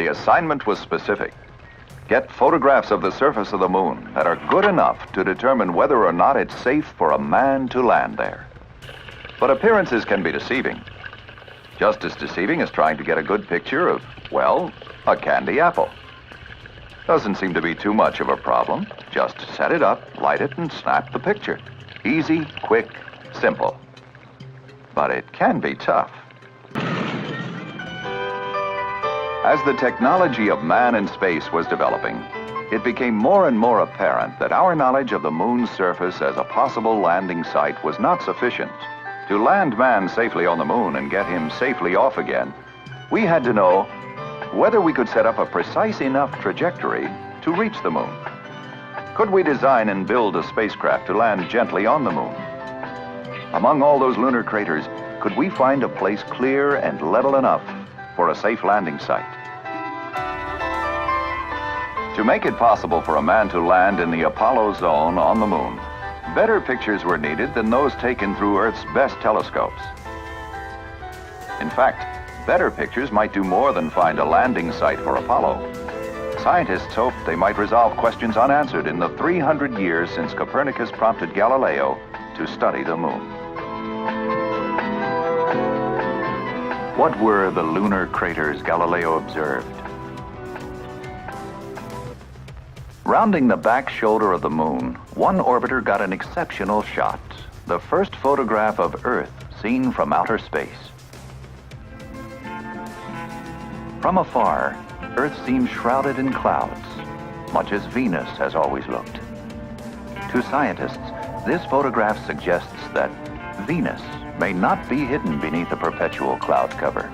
The assignment was specific. Get photographs of the surface of the moon that are good enough to determine whether or not it's safe for a man to land there. But appearances can be deceiving. Just as deceiving as trying to get a good picture of, well, a candy apple. Doesn't seem to be too much of a problem. Just set it up, light it, and snap the picture. Easy, quick, simple. But it can be tough. As the technology of man in space was developing, it became more and more apparent that our knowledge of the moon's surface as a possible landing site was not sufficient. To land man safely on the moon and get him safely off again, we had to know whether we could set up a precise enough trajectory to reach the moon. Could we design and build a spacecraft to land gently on the moon? Among all those lunar craters, could we find a place clear and level enough for a safe landing site? To make it possible for a man to land in the Apollo zone on the moon, better pictures were needed than those taken through Earth's best telescopes. In fact, better pictures might do more than find a landing site for Apollo. Scientists hoped they might resolve questions unanswered in the 300 years since Copernicus prompted Galileo to study the moon. What were the lunar craters Galileo observed? Rounding the back shoulder of the moon, one orbiter got an exceptional shot, the first photograph of Earth seen from outer space. From afar, Earth seems shrouded in clouds, much as Venus has always looked. To scientists, this photograph suggests that Venus may not be hidden beneath a perpetual cloud cover.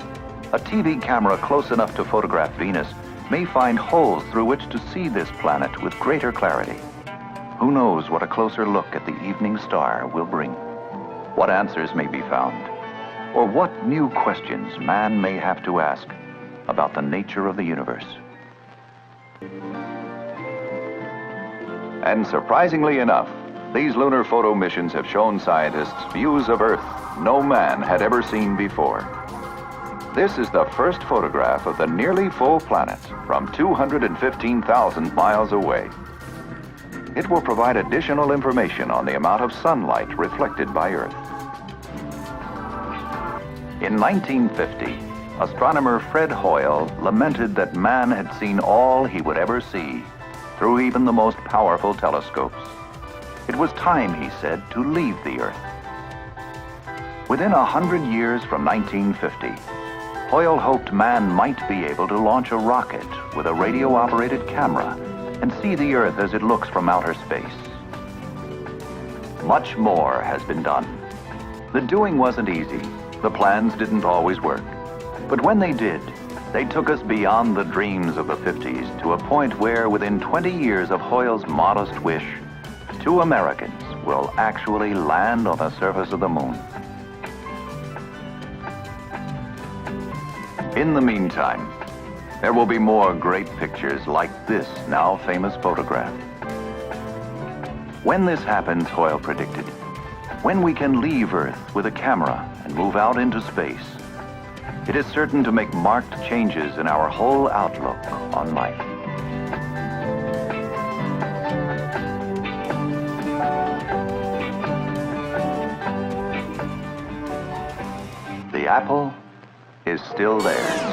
A TV camera close enough to photograph Venus may find holes through which to see this planet with greater clarity. Who knows what a closer look at the evening star will bring? What answers may be found? Or what new questions man may have to ask about the nature of the universe? And surprisingly enough, these lunar photo missions have shown scientists views of Earth no man had ever seen before. This is the first photograph of the nearly full planet from 215,000 miles away. It will provide additional information on the amount of sunlight reflected by Earth. In 1950, astronomer Fred Hoyle lamented that man had seen all he would ever see through even the most powerful telescopes. It was time, he said, to leave the Earth. Within 100 years from 1950, Hoyle hoped man might be able to launch a rocket with a radio-operated camera and see the Earth as it looks from outer space. Much more has been done. The doing wasn't easy. The plans didn't always work. But when they did, they took us beyond the dreams of the 50s to a point where, within 20 years of Hoyle's modest wish, 2 Americans will actually land on the surface of the moon. In the meantime, there will be more great pictures like this now famous photograph. When this happens, Hoyle predicted, when we can leave Earth with a camera and move out into space, it is certain to make marked changes in our whole outlook on life. The apple is still there.